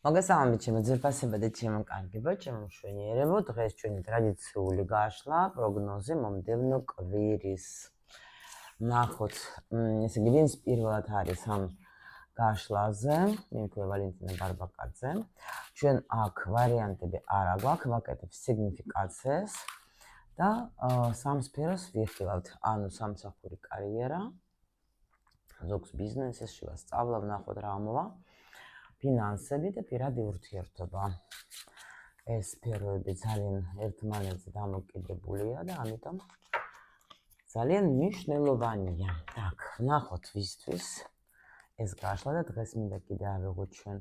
მოგესალმებით ჩემო ძვირფასებო და ჩემო კარგებო, ჩემო მშვენიერებო. დღეს ჩვენი ტრადიციული გაშლა პროგნოზე მომდევნო კვირის. ნახოთ, ესე იგი ვინც პირველად არის ამ გაშლაზე, მინქო ვალენტინა ბარბაკაძე. ჩვენ აქ ვარიანტები არ აგვაქვს, ვაკეთებ სიგნიფიკაციას და სამ სფეროს ვიხილავთ, ანუ სამსახური კარიერა, ზოგს ბიზნესში ვასწავლავ, ნახოთ რა მოვა. ფინანსები და პირადი ურთიერთობა. ეს სფეროები ძალიან ერთმანეთზე დამოკიდებულია და ამიტომ ძალიან მნიშვნელოვანია. Так, ნახოთ ვისთვის ეს გაშლა და დღეს მინდა კიდე ავიღოთ ჩვენ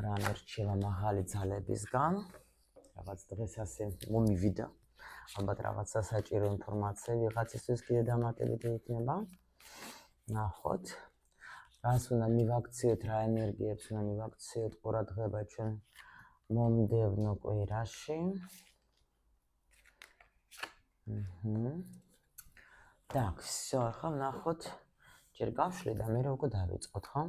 რამე რჩევა მაღალი ძალებისგან. რაღაც დღეს ასე მომივიდა. ალბათ რაღაცა საჭირო ინფორმაცია ვიღაცისთვის კიდე დამატებითი იქნება. ნახოთ რას უნდა მივაქციოთ, რა ენერგიებს უნდა მივაქციოთ ყურადღება ჩვენ მომდევნო კვირაში. Так, всё, ახლა ნახოთ, ჯერ გავშლი და მე როგორ დავიწყოთ, ხო?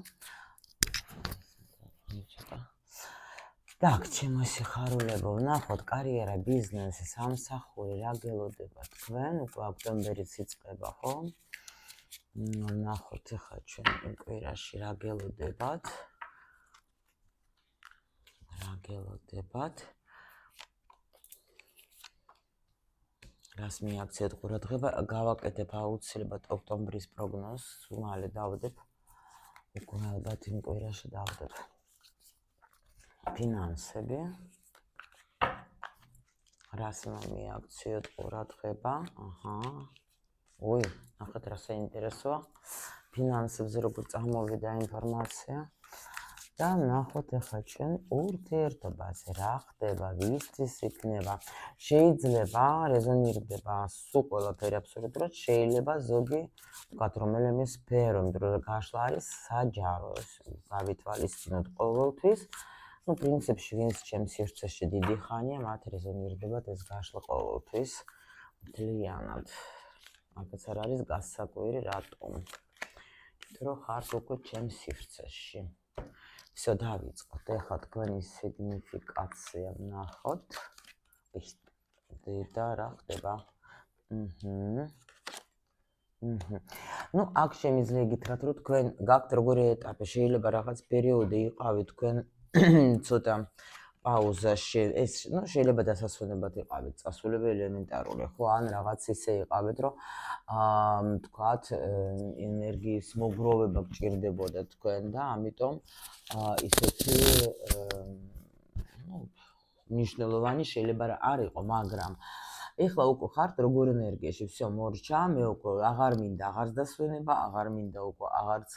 Так, ჩემო სიხარულებო, ნახოთ, კარიერა, ბიზნესი, სამსახური, რა გელოდება თქვენ, უკვე ოქტომბერიც იწყება, ხო? ნახოთ ახლა ჩვენ კვირაში რა გელოდებათ. რას მიაქციოთ ყურადღება, გავაკეთებ აუცილებლად ოქტომბრის პროგნოზს, მალე დავდებ. უკვე ალბათ იმ კვირაში დავდებ. ფინანსები. რას მიაქციოთ ყურადღება? ой, ნახეთ რა საინტერესოა. ფინანსებზე როგორ წამოვიდა ინფორმაცია. და ნახოთ ახლა ჩვენ ურთიერთობაზე რა ხდება, ვისთვის იქნება. შეიძლება რეზონირდება სულ ყველაფერი აბსოლუტურად, შეიძლება ზოგი ვთქვათ რომელიმე სფერო, იმიტომ რომ გაშლა არის საჯარო, გავითვალისწინოთ ყოველთვის. ну, პრინციპში ვინც ჩემს სივრცეში დიდი ხანია, მათ რეზონირდებათ ეს გაშლა ყოველთვის. მთლიანად. მაგაც არ არის გასაკვირი რატომ. იმიტომ რომ ხართ უკვე ჩემს სივრცეში. всё, დავიწყოთ. ეხლა თქვენი სიგნიფიკაცია ნახოთ. და რა ხდება? ну, აქ შემიძლია გითხრათ, რომ თქვენ გაქვთ როგორი ეტაპი, შეიძლება რაღაც პერიოდი იყავით თქვენ ცოტა პაუზაში, ეს, ну, შეიძლება დასასვენებლად იყავით, წასულები ელემენტარული, ხო, ან რაღაც ისე იყავით, რომ თქვათ, ენერგიის მოგროვება გჭირდებოდა თქვენ და ამიტომ ისეთი მნიშვნელოვანი შეიძლება არ იყო, მაგრამ ეხლა უკვე ხართ როგორ ენერგიაში, всё, მორჩა, მე უკვე აღარ მინდა აღარც დასვენება, აღარ მინდა უკვე აღარც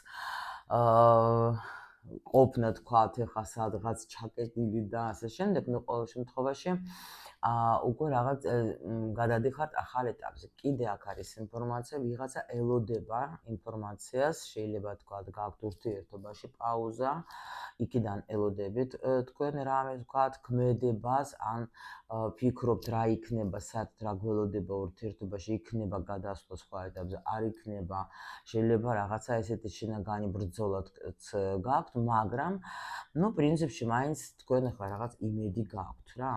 ყოფნა თქვათ, ეხლა სადღაც ჩაკეტილი და ასე შემდეგ, ну, ყოველ შემთხვევაში უკვე რაღაც გადადიხართ ახალ ეტაპზე. კიდე აქ არის ინფორმაცია, ვიღაცა ელოდება ინფორმაციას, შეიძლება თქვათ, გაქვთ ურთიერთობაში პაუზა, იქიდან ელოდებით თქვენ რამე თქვათ, ქმედებას, ან ფიქრობთ რა იქნება, საერთოდ რა გველოდება ურთიერთობაში, იქნება გადასვლა სხვა ეტაპზე, არ იქნება, შეიძლება რაღაცა ესეთი შინაგანი ბრძოლაც გაქვთ, მაგრამ, ну, პრინციპში მაინც თქვენ ახლა რაღაც იმედი გაქვთ რა.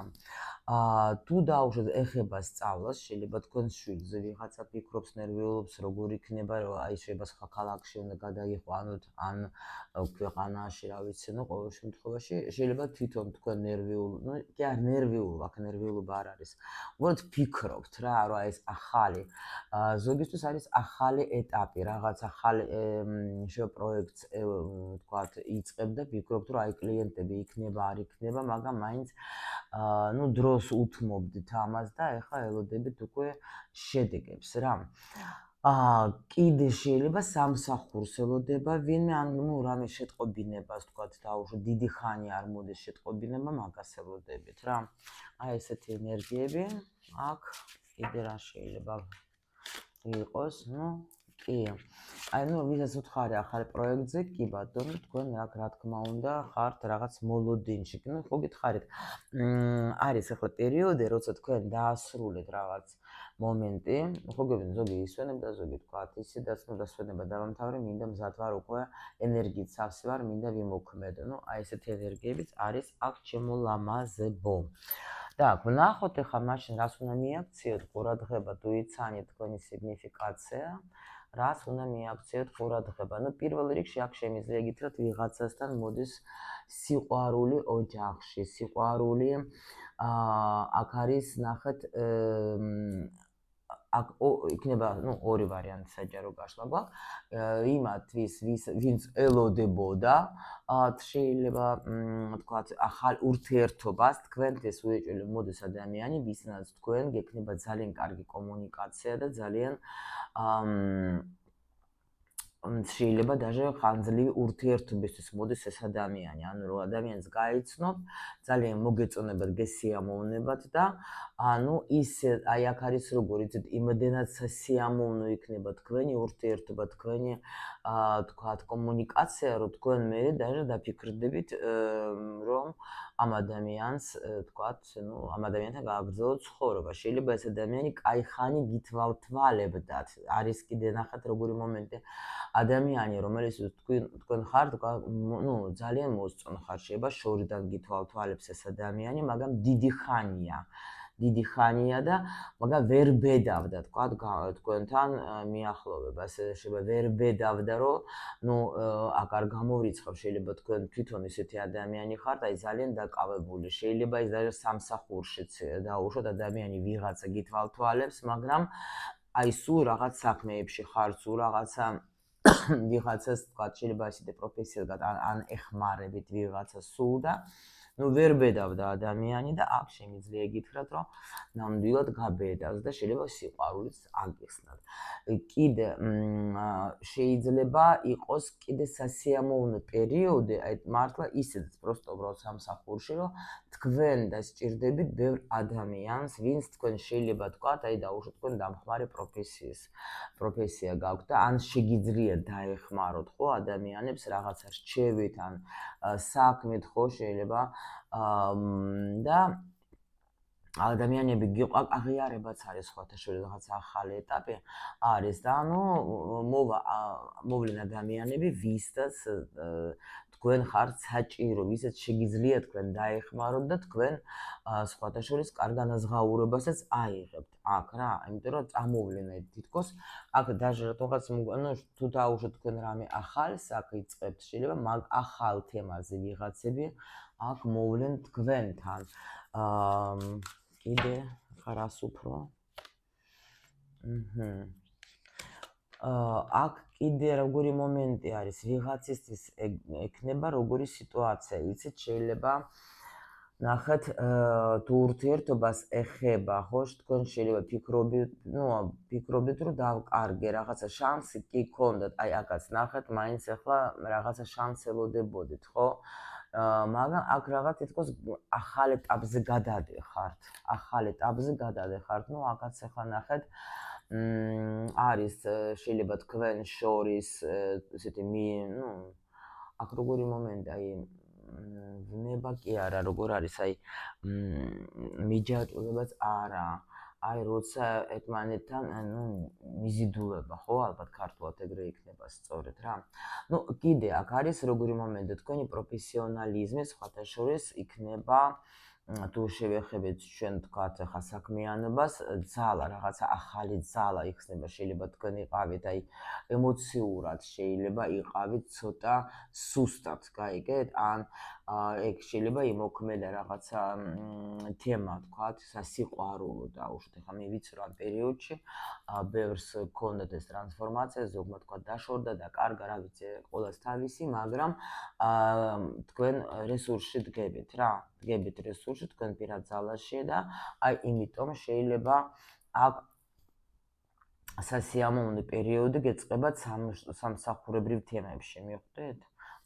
თუ დაუშვათ ეხება სწავლას, შეიძლება თქვენ შვილზე ვიღაცა ფიქრობს, ნერვიულობს, როგორ იქნება, რომ აი შეიძლება სხვა ქალაქში უნდა გადაიყვანოთ, ან ქვეყანაში, რა ვიცი, ну, ყოველ შემთხვევაში შეიძლება თვითონ თქვენ ნერვიულ, ну, კი არ ნერვიულ, აქ ნერვიულობა არ არის. უბრალოდ ფიქრობთ რა, რომ ეს ახალი, ზოგისთვის არის ახალი ეტაპი, რაღაც ახალი პროექტს, თქვათ, იწყებ და ფიქრობთ, რომ აი კლიენტები იქნება, არ იქნება, მაგრამ მაინც ну, დროს უთმობდით ამას და ეხლა ელოდებით უკვე შედეგებს რა. კიდე შეიძლება სამსახურს ელოდება ვინმე, ან ну, რამე შეტყობინებას, თქვათ, დაუშვათ, დიდი ხანი არ მოდის შეტყობინება, მაგას ელოდებით რა. აი ესეთი ენერგიები აქ კიდე რა შეიძლება იყოს, ну, კი. აი ნუ ვისაც უთხარი ახალ პროექტზე, კი ბატონო, თქვენ რა თქმა უნდა ხართ რაღაც მოლოდინში. ნუ ხო გითხარით. არის ახლა პერიოდი, როცა თქვენ დაასრულეთ რაღაც მომენტი, ხო გეუბნები ზოგი ისვენებდა, ზოგი თქვათ ისედაც ნუ დასვენება დავამთავრე, მინდა მზად ვარ უკვე ენერგიით სავსე ვარ, მინდა ვიმოქმედო. ნუ აი ესეთი ენერგიებიც არის აქ ჩემოლამაზებო. Так, ვნახოთ ახლა მაშინ რას უნდა მიაქციოთ ყურადღება, თუ იცანით თქვენი სიგნიფიკაცია, რას უნდა მიაქციოთ ყურადღება. ნუ პირველ რიგში აქ შემიძლია გითხრათ ვიღაცასთან მოდის სიყვარული ოჯახში, სიყვარული აქ არის ნახეთ აქ იქნება ნუ ორი ვარიანტი საჯარო გაშლა გვაქვს იმათვის ვინც ელოდებოდა შეიძლება თქვათ ახალ ურთიერთობას თქვენთვის უეჭველი მოდის ადამიანი ვისთანაც თქვენ გექნება ძალიან კარგი კომუნიკაცია და ძალიან შეიძლება даже ხანძლივი ურთიერთობისთვის მოდის ეს ადამიანი, ანუ რომ ადამიანს გაიცნობ, ძალიან მოგეწონებათ, გესიამოვნებათ და ანუ ის აი აქ არის როგორ იცით, იმდენად სასიამოვნო იქნება თქვენი ურთიერთობა, თქვენი თქვათ კომუნიკაცია, რომ თქვენ მე даже დაფიქრდებით, რომ ამ ადამიანს თქვათ, ნუ ამ ადამიანთან გააგრძელოთ ცხოვრება. შეიძლება ეს ადამიანი კაი ხანი გითვალთვალებდათ. არის კიდე ნახეთ როგორი მომენტი ადამიანი რომელიც თქვენ ხართ ნუ ძალიან მოსწონ ხარ შეიძლება შორიდან გითვალთვალებს ეს ადამიანი მაგრამ დიდი ხანია და მაგრამ ვერ ბედავდა თქვათ თქვენთან მიახლოვებას შეიძლება ვერ ბედავდა რომ ნუ აქ არ გამოვრიცხავ შეიძლება თქვენ თვითონ ისეთი ადამიანი ხართ აი ძალიან დაკავებული შეიძლება ის даже სამსახურშიც დაუშვათ ადამიანი ვიღაცა გითვალთვალებს მაგრამ აი სულ რაღაც საქმეებში ხარ სულ რაღაცა ვიღაცას თქვათ შეიძლება ისეთი პროფესია ან ეხმარებით ვიღაცას სულ და ნუ ვერ ბედავდა ადამიანი და აქ შემიძლია გითხრათ რომ ნამდვილად გაბედავს და შეიძლება სიყვარულიც აგიხსნათ. კიდე შეიძლება იყოს კიდე სასიამოვნო პერიოდი, აი მართლა ისედაც პროსტო უბრალოდ სამსახურში რომ თქვენ დასჭირდებით ბევრ ადამიანს, ვინც თქვენ შეიძლება თქვათ, აი დაუშვათ თქვენ დამხმარე პროფესია გაქვთ და ან შეგიძლიათ დაეხმაროთ ხო ადამიანებს რაღაცა რჩევით ან საქმეთ ხო შეიძლება და ადამიანები აღიარებაც არის სხვათა შორის რაღაც ახალი ეტაპი არის და ანუ მოვლენ ადამიანები ვისაც თქვენ ხართ საჭირო, ვისაც შეგიძლიათ თქვენ დაეხმაროთ და თქვენ სხვათა შორის კარგ განაზღაურებასაც აიღებთ აქ რა, იმიტომ რომ წამოვლენეთ თითქოს აქ даже რაღაც ანუ თუ დაუშვათ თქვენ რამე ახალს აქ იწყებთ შეიძლება მაგ ახალ თემაზე ვიღაცები აქ მოვლენ თქვენთან კიდე ხარას უფრო აქ კიდე როგორი მომენტი არის ვიღაცისთვის ექნება როგორი სიტუაცია იცით შეიძლება ნახეთ თუ ურთიერთობას ეხება ხო თქვენ შეიძლება ფიქრობთ რომ დავკარგე რაღაცა შანსი კი გქონდათ აი აქაც ნახეთ მაინც ახლა რაღაცა შანსი ელოდებოდით ხო მაგრამ აქ რაღაც თითქოს ახალ ეტაპზე გადადეხართ ნუ აქაც ახლა ნახეთ არის შეიძლება თქვენ შორის ესეთი ნუ აქ როგორი მომენტი აი ვნება კი არა როგორ არის აი მიჯაჭვებაც არა აი როცა ერთმანეთთან ნუ მიზიდულება ხო ალბათ ქართულად ეგრე იქნება სწორედ რა ნუ კიდე აქ არის როგორი მომენტი თქვენი პროფესიონალიზმი სხვათა შორის იქნება თუ შევეხებთ ჩვენ თქვათ ახლა საქმიანობას ძალა რაღაცა ახალი ძალა იხსნება შეიძლება თქვენ იყავით აი ემოციურად შეიძლება იყავით ცოტა სუსტად გაიგეთ ან ეგ შეიძლება იმოქმედა რაღაცა თემა თქვათ სასიყვარულო დაუშვათ ახლა მე ვიცი რომ ამ პერიოდში ბევრს გქონდათ ეს ტრანსფორმაცია ზოგმა თქვათ დაშორდა და კარგა რა ვიცი ყოველს თავისი მაგრამ თქვენ რესურსში დგებით რა დგებით რესურსში თქვენ პირად ძალაში და აი იმიტომ შეიძლება აქ სასიამოვნო პერიოდი გეწყებათ სამსახურებრივ თემებში მიხვდეთ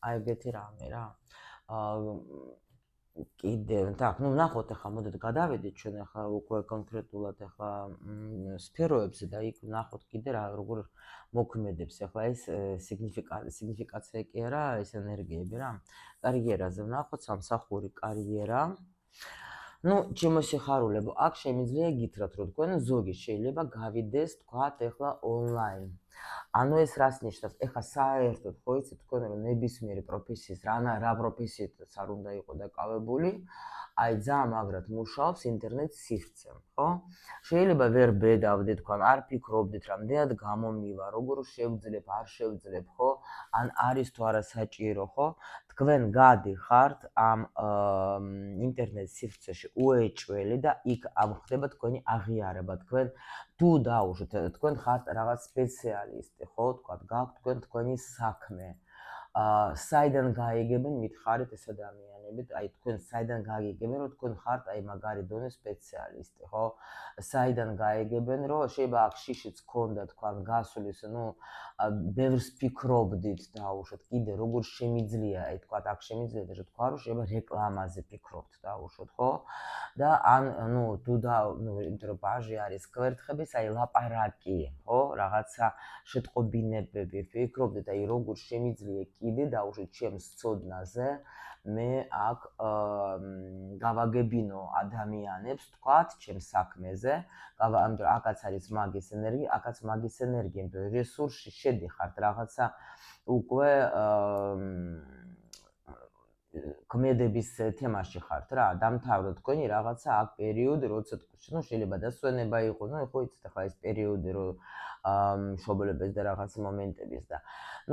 აი ეგეთი რამე რა კიდევ, так, ну ნახოთ ახლა მოდით გადავიდეთ ჩვენ ახლა უკვე კონკრეტულად ახლა სფეროებზე და იქ ნახოთ კიდე რა როგორ მოქმედებს ახლა ეს სიგნიფიკაცია კი არა, ეს ენერგიები რა. კარიერაზე ვნახოთ სამსახური კარიერა. ну, ჩემო სიხარულებო, აქ შემიძლია გითხრათ, რომ თქვენ ზოგი შეიძლება გავიდეს, თქვათ, ახლა ონლაინ. ანუ ეს რას ნიშნავს? ეხლა საერთოდ ხო იცით თქვენ რომ ნებისმიერი პროფესიის რა პროფესიითაც არ უნდა იყო დაკავებული, აი ძალიან მაგრად მუშაობს ინტერნეტ სივრცე, ხო? შეიძლება ვერ ბედავდეთ თქვენ, არ ფიქრობდით რამდენად გამომივა, როგორ შევძლებ, არ შევძლებ, ხო? ან არის თუ არა საჭირო, ხო? თქვენ გადიხართ ამ ინტერნეტ სივრცეში უეჭველი და იქ ხდება თქვენი აღიარება, თქვენ თუ დაუშვით, თქვენ ხართ რაღაც სპეციალისტი, ხო, თქვა, გაქვთ თქვენ თქვენი საქმე. საიდან გაიგებენ მითხარით ეს ადამიანები, აი თქვენ საიდან გაიგებენ, რომ თქვენ ხართ აი მაგარი დონის სპეციალისტი, ხო? საიდან გაიგებენ, რომ შეიძლება აქ შიშიც გქონდა თქვენ გასulis, ну, ბევრს ფიქრობდით დაუშვით, კიდე როგორ შემიძლია, აი თქვა, აქ შემიძლია და თქვა, რომ შეიძლება რეკლამაზე ფიქრობთ დაუშვით, ხო? და ან ну თუ და ну იმიტომ რომ ბაჟი არის კვერთხების აი ლაპარაკი ხო რაღაცა შეტყობინებები ფიქრობდით აი როგორ შემიძლია კიდე დაუშვით ჩემს ცოდნაზე მე აქ გავაგებინო ადამიანებს თქვათ ჩემს საქმეზე ამიტომ აქაც არის მაგის ენერგია აქაც მაგის ენერგია იმიტომ რესურსში შედიხართ რაღაცა უკვე კმედების თემაში ხართ რა, დამთავრდა თქვენი რაღაცა აქ პერიოდი, როცა ну შეიძლება დასვენება იყო, ну ხო იცით ახლა ეს პერიოდი რო მშობლების და რაღაც მომენტების და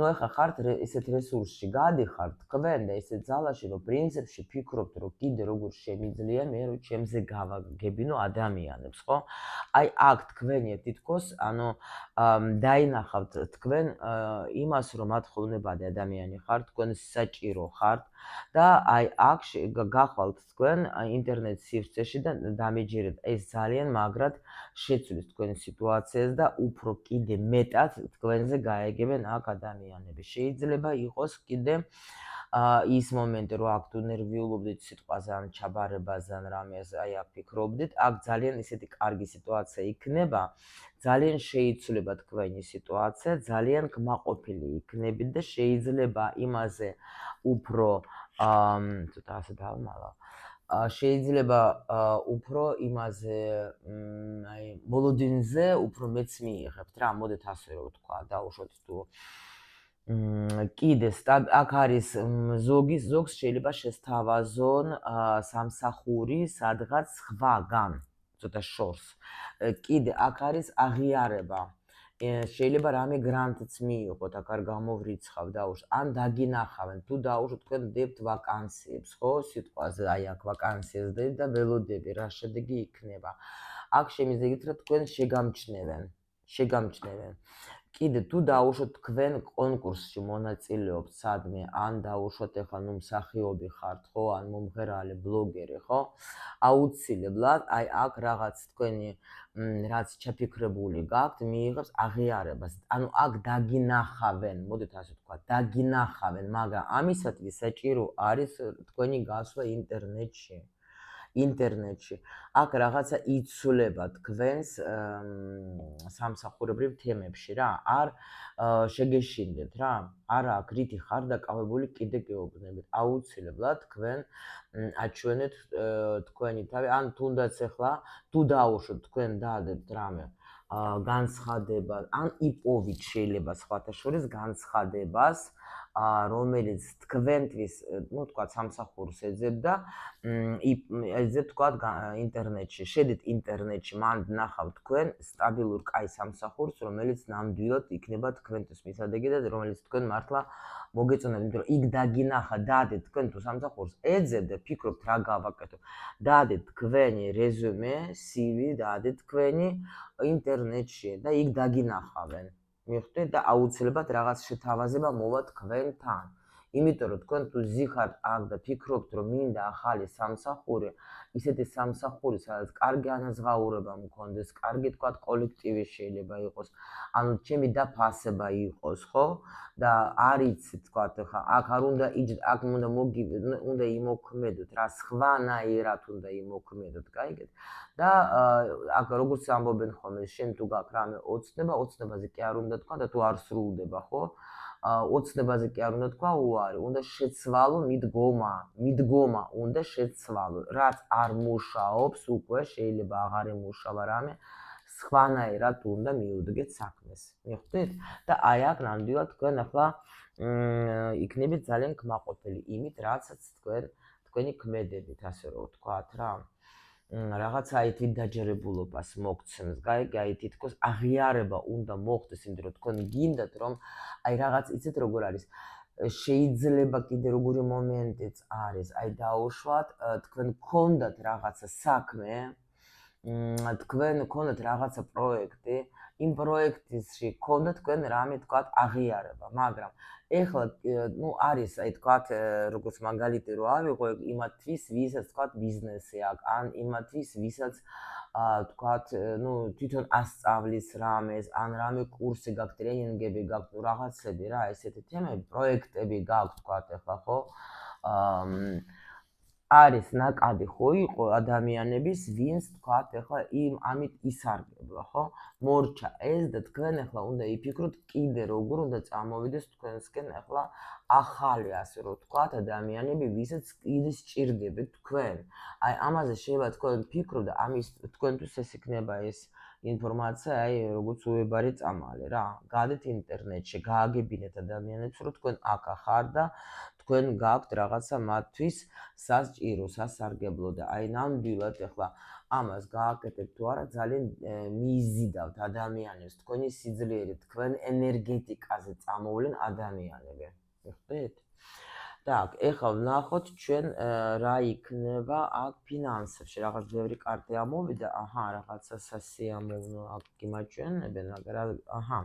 ну ახლა ხართ ესეთ რესურსში გადიხართ თქვენ და ესეთ ძალაში რომ პრინციპში ფიქრობთ რომ კიდე როგორ შემიძლია მე რომ ჩემზე გავაგებინო ადამიანებს, ხო? აი აქ თქვენი თითქოს ანუ დაინახავთ თქვენ იმას რომ მათ ხოლმებადი ადამიანი ხართ, თქვენ საჭირო ხართ და აი აქ გახვალთ თქვენ ინტერნეტ სივრცეში და დამეჯერეთ ეს ძალიან მაგრად შეცვლის თქვენ სიტუაციას და უფრო კიდე მეტად თქვენზე გაეგებენ აქ ადამიანები. შეიძლება იყოს კიდე ის მომენტი რომ აქ თუ ნერვიულობდით სიტყვაზე ან ჩაბარებაზე ან რამეს აი აქ ფიქრობდით, აქ ძალიან ისეთი კარგი სიტუაცია იქნება, ძალიან შეიცვლება თქვენი სიტუაცია, ძალიან კმაყოფილი იქნებით და შეიძლება იმაზე უფრო ცოტა ასე დავმალა. შეიძლება უფრო იმაზე აი მოლოდინზე უფრო მეც მიიღებთ რა, მოდით ასე რომ ვთქვა, დაუშვოთ თუ კიდე აქ არის ზოგს შეიძლება შესთავაზონ სამსახური სადღაც სხვაგან, ცოტა შორს. კიდე აქ არის აღიარება. შეიძლება რამე გრანტიც მიიღოთ, აქ არ გამოვრიცხავ დაუშვ, ან დაგინახავენ, თუ დაუშვ თქვენ დებთ ვაკანსიებს, ხო, სიტყვაზე, აი აქ ვაკანსიებს დებთ და ველოდები, რა შედეგი იქნება. აქ შემიძლია გითხრათ თქვენ შეგამჩნევენ. კიდე თუ დაუშვოთ თქვენ კონკურსში მონაწილეობთ სადმე, ან დაუშვოთ ახლა ნუ მსახიობი ხართ, ხო, ან მომღერალი, ბლოგერი, ხო? აუცილებლად აი აქ რაღაც თქვენი რაც ჩაფიქრებული გაქვთ, მიიღებს აღიარებას. ანუ აქ დაგინახავენ, მოდით ასე ვთქვა, დაგინახავენ, მაგრამ ამისათვის საჭირო არის თქვენი გასვლა ინტერნეტში. აქ რაღაცა იცვლება თქვენს სამსახურებრივ თემებში რა, არ შეგეშინდეთ რა, არა აქ რითი ხარ დაკავებული კიდე გეუბნებით. აუცილებლად თქვენ აჩვენეთ თქვენი თავი, ან თუნდაც ახლა თუ დაუშვოთ თქვენ დაადებთ რამე განცხადება, ან იპოვით შეიძლება სხვათა შორის განცხადებას, რომელიც თქვენთვის, ну, თქვა სამსახურს ეძებდა, ეძებთ თქვა ინტერნეტში, შედით ინტერნეტში, მან ნახავთ თქვენ სტაბილურ კაი სამსახურს, რომელიც ნამდვილად იქნება თქვენთვის მისადეგი და რომელიც თქვენ მართლა მოგეწონებთ, იმიტომ რომ იქ დაგინახა, დაადეთ თქვენ თუ სამსახურს ეძებდეთ, ფიქრობთ რა გავაკეთო. დაადეთ თქვენი რეზუმე, CV დაადეთ თქვენი ინტერნეტში და იქ დაგინახავენ. მიხვდით და აუცილებლად რაღაც შეთავაზება მოვა თქვენთან. იმიტომ რომ თქვენ თუ ზიხართ აქ და ფიქრობთ რომ მინდა ახალი სამსახური, ისეთი სამსახური, სადაც კარგი ანაზღაურება მქონდეს, კარგი თქვათ კოლექტივი შეიძლება იყოს, ანუ ჩემი დაფასება იყოს, ხო? და არ იცით თქვათ ხა აქ არ უნდა აქ უნდა იმოქმედოთ, რა სხვანაირად უნდა იმოქმედოთ, გაიგეთ? და აქ როგორც ამბობენ ხოლმე, შენ თუ გაქვს რამე ოცნება, ოცნებაზე კი არ უნდა თქვა და თუ არ სრულდება, ხო? ოცნებაზე კი არ უნდა თქვა უარი, უნდა შეცვალო მიდგომა უნდა შეცვალო. რაც არ მუშაობს, უკვე შეიძლება აღარ ემუშავა რამე, სხვანაირად უნდა მიუდგეთ საქმეს. მიხვდით? და აი აქ ნამდვილად თქვენ ახლა იქნებით ძალიან კმაყოფილი იმით, რაცაც თქვენი ქმედებით, ასე რომ ვთქვათ რა. რაღაცა აი თვით დაჯერებულობას მოგცემს, აი თითქოს აღიარება უნდა მოხდეს, იმიტომ რომ თქვენ გინდათ რომ აი რაღაც იცით როგორ არის, შეიძლება კიდე როგორი მომენტიც არის, აი დაუშვათ, თქვენ გქონდათ რაღაცა საქმე, თქვენ გქონდათ რაღაცა პროექტი, იმ პროექტში გქონდათ თქვენ რამე თქვათ აღიარება, მაგრამ ეხლა ნუ არის აი თქვათ როგორც მაგალითი რო ავიღო იმათთვის ვისაც თქვათ ბიზნესი აქვს ან იმათთვის ვისაც თქვათ ნუ თვითონ ასწავლის რამეს ან რამე კურსი გაქვთ ტრენინგები გაქვთ ნუ რაღაცები რა ესეთი თემები პროექტები გაქვთ თქვათ ეხლა ხო არის ნაკადი ხო იყო ადამიანების ვინც თქვათ ეხლა ამით ისარგებლა ხო მორჩა ეს და თქვენ ეხლა უნდა იფიქროთ კიდე როგორ უნდა წამოვიდეს თქვენსკენ ეხლა ახალი ასე რომ თქვათ ადამიანები ვისაც კიდე სჭირდებით თქვენ აი ამაზე შეიძლება თქვენ ფიქრობ და ამის თქვენთვის ეს იქნება ეს ინფორმაცია აი როგორც უებარი წამალე რა გადეთ ინტერნეტში გააგებინეთ ადამიანებს რომ თქვენ აქ ხარ და თქვენ გაქვთ რაღაცა მათთვის სასჭირო, სასარგებლო და აი ნამდვილად ეხლა ამას გააკეთებთ თუ არა ძალიან მიიზიდავთ ადამიანებს, თქვენი სიძლიერით, თქვენ ენერგეტიკაზე წამოვლენ ადამიანები. მიხვდით? так, ეხლა ვნახოთ ჩვენ რა იქნება აქ ფინანსებში, რაღაც ბევრი კარტი ამოვიდა, აჰა, რაღაცა სასიამოვნო აქ გიმაჩვენებენ, მაგრამ აჰა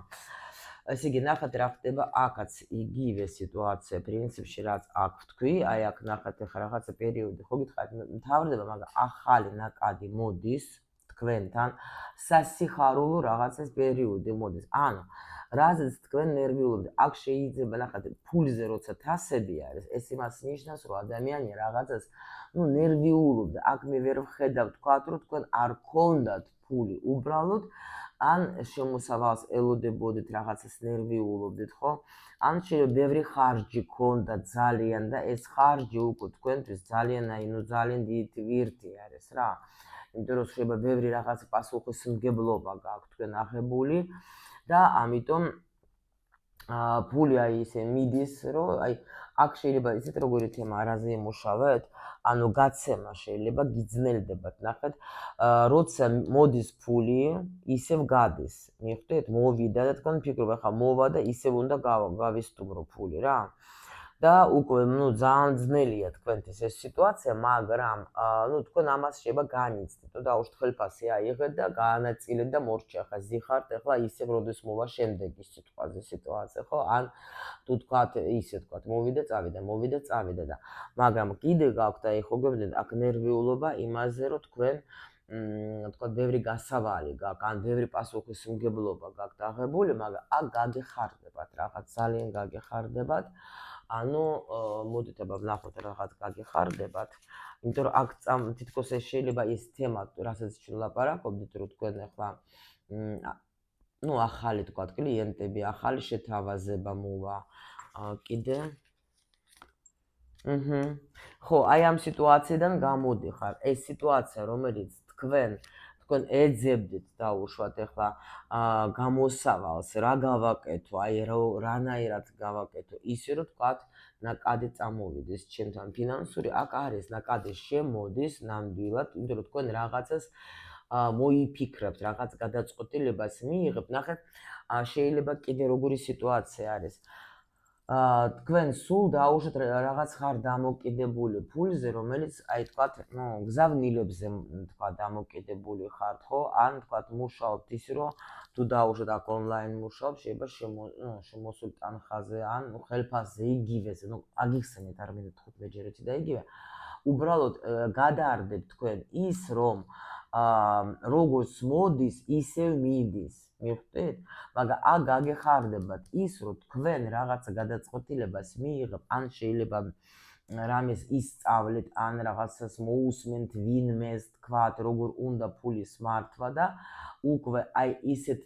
ესე იგი, ნახეთ რა ხდება აქაც იგივე სიტუაცია, პრინციპში რაც აქ ვთქვი, აი აქ ნახეთ ახლა რაღაცა პერიოდი ხო გითხარით, მთავრდება, მაგრამ ახალი ნაკადი მოდის თქვენთან, სასიხარულო რაღაცას პერიოდი მოდის. ანუ რაზეც თქვენ ნერვიულობთ, აქ შეიძლება ნახეთ ფულზე როცა თასები არის, ეს იმას ნიშნავს, რომ ადამიანი რაღაცას, ნუ ნერვიულობდა, აქ მე ვერ ვხედავ თქვათ, რომ თქვენ არ გქონდათ ფული უბრალოდ ან შემოსავალს ელოდებოდით რაღაცას ნერვიულობდით, ხო? ან შეიძლება ბევრი ხარჯი გქონდა ძალიან და ეს ხარჯი უკვე თქვენთვის ძალიან აი ნუ ძალიან დიდი ვირთი არის რა. იმიტომ რომ შეიძლება ბევრი რაღაც პასუხისმგებლობა გაქვთ თქვენ აღებული და ამიტომ ფული აი ისე მიდის, რომ აი აქ შეიძლება ისეთ როგორი თემა არაზე იმუშავეთ, ანუ გაცემა შეიძლება გიძნელდებათ, ნახეთ, როცა მოდის ფული, ისევ გადის. მიხვდით? მოვიდა და თქვენ ფიქრობ, ახლა მოვა და ისევ უნდა გავისტუმრო ფული რა. და უკვე ნუ ძალიან ძნელია თქვენთვის ეს სიტუაცია, მაგრამ ნუ თქვენ ამას შეიძლება განიცდით, და დაუშვით ხელფასი აიღეთ და გაანაწილეთ და მორჩა, ახლა ზიხართ, ახლა ისევ როდის მოვა შემდეგი სიტყვაზე სიტუაცია, ხო? ან თუ თქვათ ისე თქვათ, მოვიდა, წავიდა და მაგრამ კიდე გაქვთ აი ხო გეუბნებით, აქ ნერვიულობა იმაზე, რომ თქვენ თქვათ ბევრი გასავალი გაქვთ, ან ბევრი პასუხისმგებლობა გაქვთ აღებული, მაგრამ აქ გაგეხარდებათ, რაღაც ძალიან გაგეხარდებათ. ანუ მოდით აბა ვნახოთ რაღაც გაგეხარდებათ, იმიტომ რომ აქ თითქოს ეს შეიძლება ის თემა, რასაც ჩვენ ვლაპარაკობდით, რომ თქვენ ახლა ნუ ახალი თქვათ კლიენტები, ახალი შეთავაზება მოვა, კიდე ხო, აი ამ სიტუაციიდან გამოდიხარ. ეს სიტუაცია, რომელიც თქვენ ეძებდით დაუშვათ ახლა გამოსავალს, რა გავაკეთო, აი რანაირად გავაკეთო, ისე რომ თქვათ ნაკადი წამოვიდეს ჩემთან ფინანსური, აქ არის ნაკადი შემოდის ნამდვილად, იმიტომ რომ თქვენ რაღაცას მოიფიქრებთ, რაღაც გადაწყვეტილებას მიიღებთ. ნახეთ, შეიძლება კიდე როგორი სიტუაცია არის. თქვენ სულ დაუშვათ რაღაც ხარ დამოკიდებული ფულზე, რომელიც აი თქვათ, გზავნილებზე თქვა დამოკიდებული ხართ, ხო? ან თქვათ მუშაობთ ისე, რომ თუ დაუშვათ აქ ონლაინ მუშაობ, შეიძლება შემოსულ ტანხაზე, ან ხელფასზე იგივეზე, აგიხსენეთ არ მინდა 15-ჯერ და იგივე. უბრალოდ გადაარდებთ თქვენ ის, რომ როგორც მოდის, ისევ მიდის. მიხვდით? მაგრამ აქ გაგეხარდებათ ის, რომ თქვენ რაღაცა გადაწყვეტილებას მიიღებთ, ან შეიძლება რამეს ისწავლეთ, ან რაღაცას მოусმენთ ვინმეს, თქვათ, როგორ უნდა ფულის მართვა და უკვე აი ისეთ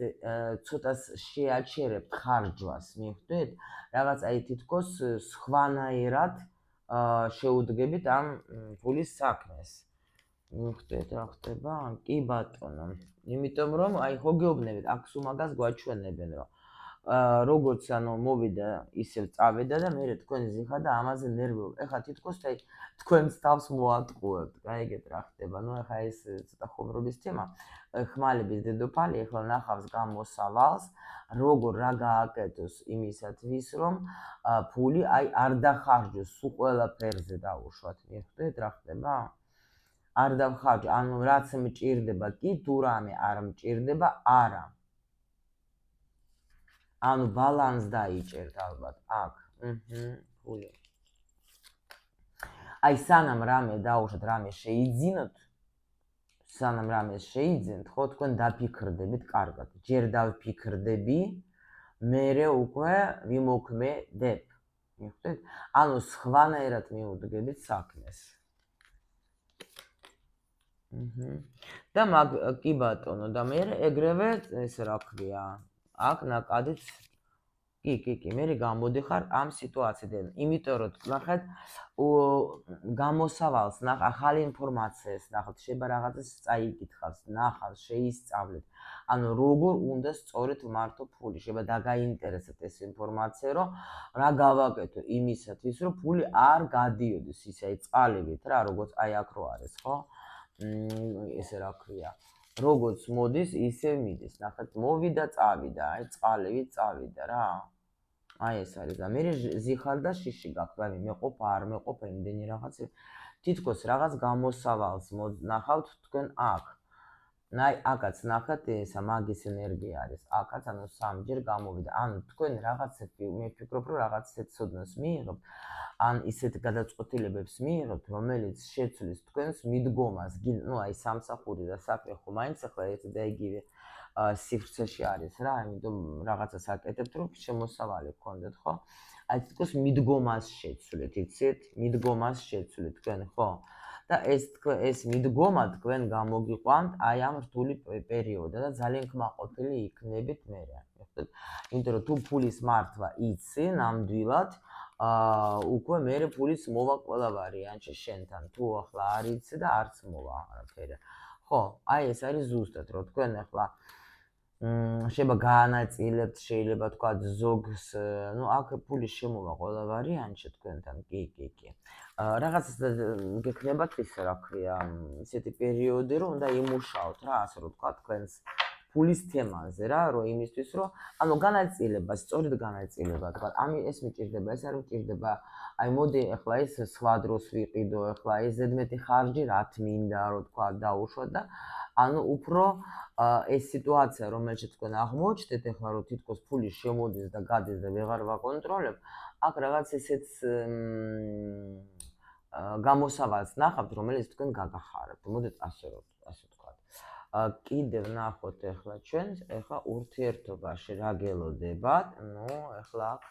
ცოტას შეაჩერებთ ხარჯვას, მიხვდით? რაღაც აი თითქოს სხვანაირად შეუდგებით ამ ფულის საქმეს. მიხვდით რა ხდება? კი ბატონო. იმიტომ რომ აი ხო გეუბნებით, აქ სულ მაგას გვაჩვენებენ, რომ როგორც ანუ მოვიდა, ისევ წავიდა და მე თქვენ ზიხარ და ამაზე ნერვიულ. ეხლა თითქოს აი თქვენს თავს მოატყუებთ. გაიგეთ რა ხდება. ეხლა ეს ცოტა ხუმრობის თემა. ხმალების დედოფალი ეხლა ნახავს გამოსავალს, როგორ რა გააკეთოს იმისათვის, რომ ფული აი არ დახარჯოს, სულ ყველაფერზე დაუშვათ. მიხვდით რა ხდება? არ დავხარჯო, ანუ რაც მჭირდება კი, თუ რამე არ მჭირდება, არა. ანუ ბალანს დაიჭერთ ალბათ აქ. ფული. აი სანამ რამე დაუშვათ, რამე შეიძინოთ, სანამ რამე შეიძინოთ, ხო თქვენ დაფიქრდებით კარგად. ჯერ დავფიქრდები, მერე უკვე ვიმოქმედებ. მიხვდით? ანუ სხვანაირად მიუდგებით საქმეს. და კი ბატონო, და მე ეგრევე ეს რა ქვია, აქ ნაკადიც კი, მე გამოდიხარ ამ სიტუაციიდან. იმიტომ რომ ნახეთ, გამოსავალს, ახალი ინფორმაციას ნახოთ, შეიძლება რაღაცას წაიკითხავს, ნახავს, შეისწავლეთ. ანუ როგორ უნდა სწორედ მართო ფული, შეიძლება დაგაინტერესებთ ეს ინფორმაცია, რომ რა გავაკეთო იმისათვის, რომ ფული არ გადიოდეს ისე აი წყალივით რა, როგორც აი აქ რო არის, ხო? ესე რა ქვია, როგორც მოდის, ისე მიდის. ნახეთ, მოვიდა, წავიდა, აი წყალივით წავიდა რა. აი ეს არის და მე ზიხარ და შიში გაქვს, აი მეყოფა არ მეყოფა იმდენი რაღაც. თითქოს რაღაც გამოსავალს ნახავთ თქვენ აქ. აი აქაც ნახეთ, ესა მაგის ენერგია არის. აქაც ანუ სამჯერ გამოვიდა. ანუ თქვენ რაღაცები, მე ვფიქრობ, რომ რაღაცეთ ცოდნას მიიღებთ. ან ისეთ გადაწყვეტილებებს მიიღებთ, რომელიც შეცვლის თქვენს მიდგომას, აი სამსახური და საქმე ხო მაინც ახლა ერთი და იგივე სივრცეში არის რა, იმიტომ რაღაცას აკეთებთ, რომ შემოსავალი გქონდეთ, ხო? აი თითქოს მიდგომას შეცვლით, იცით? მიდგომას შეცვლით თქვენ, ხო? და ეს მიდგომა თქვენ გამოგიყვანთ აი ამ რთული პერიოდიდან და ძალიან კმაყოფილი იქნებით მე. იმიტომ რომ თუ ფულის მართვა იცი ნამდვილად, უკვე მერე ფულის მოვა ყველა ვარიანტში შენთან. თუ ახლა არ იცი და არც მოვა არაფერი. ხო, აი ეს არის ზუსტად, რომ თქვენ ახლა შეიძლება გაანაწილებთ, შეიძლება თქვა ზოგს, აქ ფული შემოვა ყველა ვარიანტში თქვენთან. კი. რაღაცას გექნებათ ის რა ქვია, ისეთი პერიოდი, რომ უნდა იმუშაოთ რა, ასე რომ თქვა თქვენს ფულის თემაზე რა, რომ იმისთვის, რომ ანუ განაწილება, სწორედ განაწილება, თქვა, ეს მიჭირდება, ეს არ მიჭირდება. აი მოდი ახლა ეს სხვა დროს ვიყიდო, ახლა ეს ზედმეტი ხარჯი რაც მინდა, რომ თქვა დაუშვათ და ანუ უფრო ეს სიტუაცია, რომელშიც თქვენ აღმოჩნდეთ, ახლა რომ თითქოს ფული შემოდის და გადის და ვეღარ ვაკონტროლებ, აქ რაღაც ესეც გამოსავალს ნახავთ, რომელიც თქვენ გაგახარებთ. მოდით ასე ვთქვათ. კიდევ ნახოთ ახლა ჩვენს, ახლა ურთიერთობაში რა გელოდებათ? ახლა აქ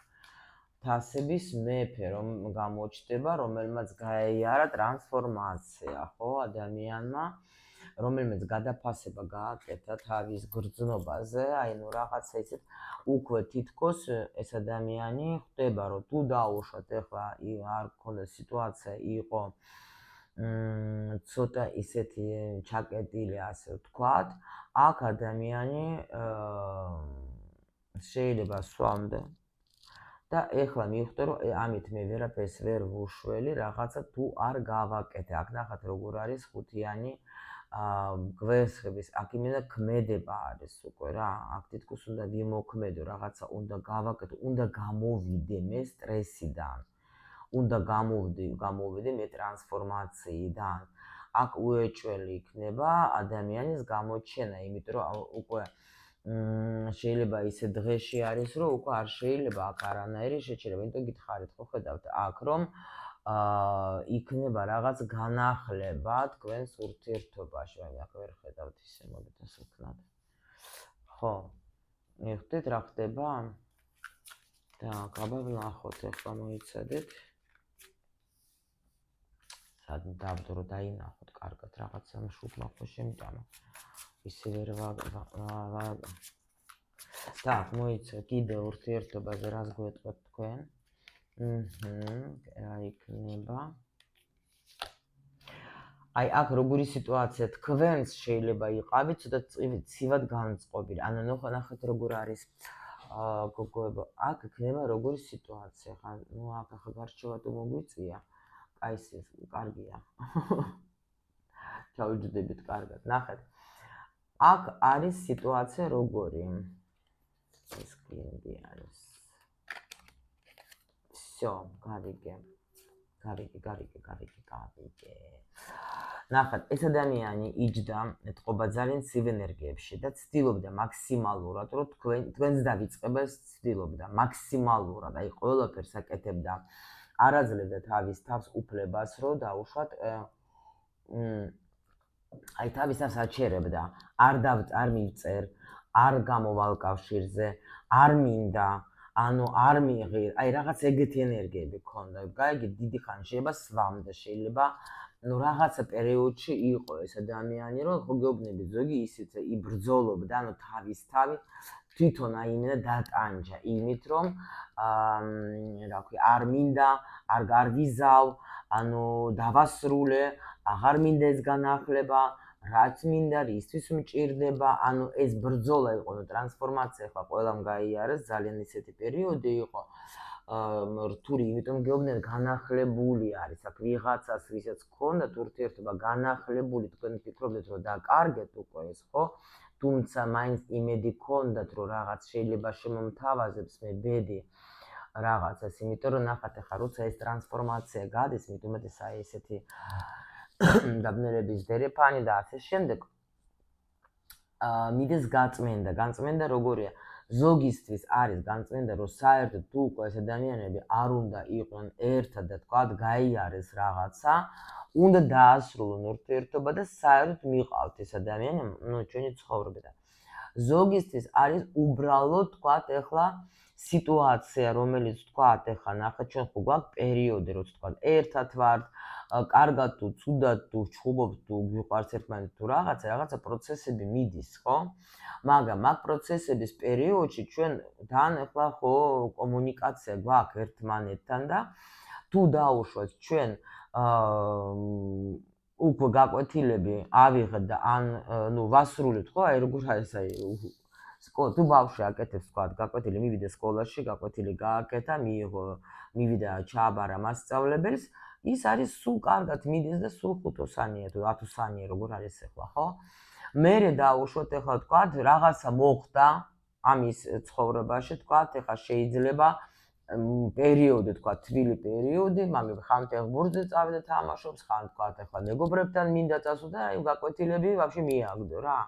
თასების მეფე რომ გამოჩნდება, რომელმაც გაიარა ტრანსფორმაცია, ხო, ადამიანმა, რომელმაც გადაფასება გააკეთა თავის გრძნობაზე, აი რაღაცა ისეთ უკვე თითქოს ეს ადამიანი ხვდება, რომ თუ დაუშვათ ახლა არ გქონდა სიტუაცია იყო ცოტა ისეთი ჩაკეტილი, ასე ვთქვათ, აქ ადამიანი შეიძლება სვამდა და ეხლა მივხვდი რომ ამით მე ვერაფერს ვერ ვუშველი, რაღაცა თუ არ გავაკეთე. აქ ნახეთ როგორ არის ხუთიანი გვერდების აქ იმენა ქმედება არის უკვე რა. აქ თითქოს უნდა ვიმოქმედო, რაღაცა უნდა გავაკეთო, უნდა გამოვიდე მე სტრესიდან. უნდა გამოვიდე მე ტრანსფორმაციიდან. აქ უეჭველი იქნება ადამიანის გამოჩენა, იმიტომ რომ უკვე შეიძლება ისე დღეში არის, რომ უკვე არ შეიძლება აქ არანაირი შეჩერება. იმიტომ გითხარით, ხო ხედავთ აქ რომ იქნება რაღაც განახლება თქვენს ურთიერთობაში. აი აქ ვერ ხედავთ ისე, მოდით ასე ვქნათ. ხო. მივხვდით რა ხდება? Так, აბა ვნახოთ, ახლა მოიცადეთ. სად დავდრო დაინახოთ, კარგად რაღაცა მშუბლა ხო შემიტანა. ისე ვერ Так, მოიცა კიდე ურთიერთობაზე რას გვეტყვით თქვენ? რა იქნება? აი აქ როგორი სიტუაცია თქვენს შეიძლება იყავით ცოტა ცივად განწყობილი. ანუ ნახეთ როგორ არის გოგოებო, აქ იქნება როგორი სიტუაცია. ნუ აქ ახლა გარჩევა თუ მოგვიწია. აი ეს კარგია. ჩავიჯდებით კარგად. ნახეთ. აქ არის სიტუაცია როგორი. ეს კლინი არის. всё, გავიგე. ნახეთ, ეს ადამიანი იჯდა, ეთყობა ძალიან ცივ ენერგიებში და ცდილობდა მაქსიმალურად, რომ თქვენს დავიწყება ეს ცდილობდა მაქსიმალურად, აი ყველაფერს აკეთებდა. არ აძლევდა თავის თავს უფლებას, რომ დაუშვათ აი თავის თავს აჩერებდა, არ მივწერ, არ გამოვალ კავშირზე, არ მინდა, ანუ არ მიიღე, აი რაღაც ეგეთი ენერგიები ქონდა. გაიგე, დიდი ხანი შეიძლება სვამდა, შეიძლება ნუ რაღაცა პერიოდში იყო ეს ადამიანი, რომ ხო გეუბნები ზოგი ისიც იბრძოლობდა, ანუ თავის თავი თვითონ აი იმენა დატანჯა იმით, რომ რა ქვია, არ მინდა, არ გარვიზავ, ანუ დავასრულე, აღარ მინდა ეს განახლება, რაც მინდა, რისთვის მჭირდება, ანუ ეს ბრძოლა იყო, ნუ ტრანსფორმაცია ხო ყველამ გაიარეს, ძალიან ისეთი პერიოდი იყო. რთული, იმიტომ გეუბნები განახლებული არის, აქ ვიღაცას, ვისაც ჰქონდათ ურთიერთობა განახლებული, თქვენ ფიქრობთ რომ დაკარგეთ უკვე ეს, ხო? თუმცა მაინც იმედი ჰქონდათ, რომ რაღაც შეიძლება შემომთავაზებს მე ბედი რაღაცას, იმიტომ რომ ნახეთ ახლა როცა ეს ტრანსფორმაცია გადის, მით უმეტეს აი ესეთი დაბნელების დერეფანი და ასე შემდეგ. მიდეს გაწმენდა როგორია? ზოგისთვის არის განწმენდა, რომ საერთოდ თუ უკვე ეს ადამიანები არ უნდა იყვნენ ერთად და თქვა გაიარეს რაღაცა, უნდა დაასრულონ ურთიერთობა და საერთოდ მიყავთ ეს ადამიანი, ნუ ჩვენი ცხოვრებიდან. ზოგისთვის არის უბრალოდ თქვა ეხლა სიტუაცია, რომელიც თქვა ეხლა ნახეთ ჩვენ ხო გვაქვს პერიოდი, როცა თქვა ერთად ვართ, კარგად თუ ცუდად თუ ჩხუბობთ თუ გვიყვარს ერთმანეთი თუ რაღაცა პროცესები მიდის, ხო? მაგრამ აქ პროცესების პერიოდში ჩვენ თან ახლა ხო კომუნიკაცია გვაქვს ერთმანეთთან და თუ დაუშვათ ჩვენ უკვე გაკვეთილები ავიღეთ და ან ნუ ვასრულეთ, ხო? აი როგორ არის აი თუ ბავშვი აკეთებს თქვა გაკვეთილი, მივიდა სკოლაში, გაკვეთილი გააკეთა, მივიდა ჩააბარა მასწავლებელს, ის არის სულ კარგად მიდის და სულ 5-ოსანია თუ 10-ოსანია როგორ არის ახლა, ხო? მერე დაუშვათ ახლა თქვა რაღაცა მოხდა ამის ცხოვრებაში, თქვა ახლა შეიძლება პერიოდი, თქვა თბილი პერიოდი, მაგრამ ხან ფეხბურთზე წავიდა თამაშობს, ხან თქვა ახლა მეგობრებთან მინდა წასვლა და აი გაკვეთილები ვაფშე მიაგდო რა.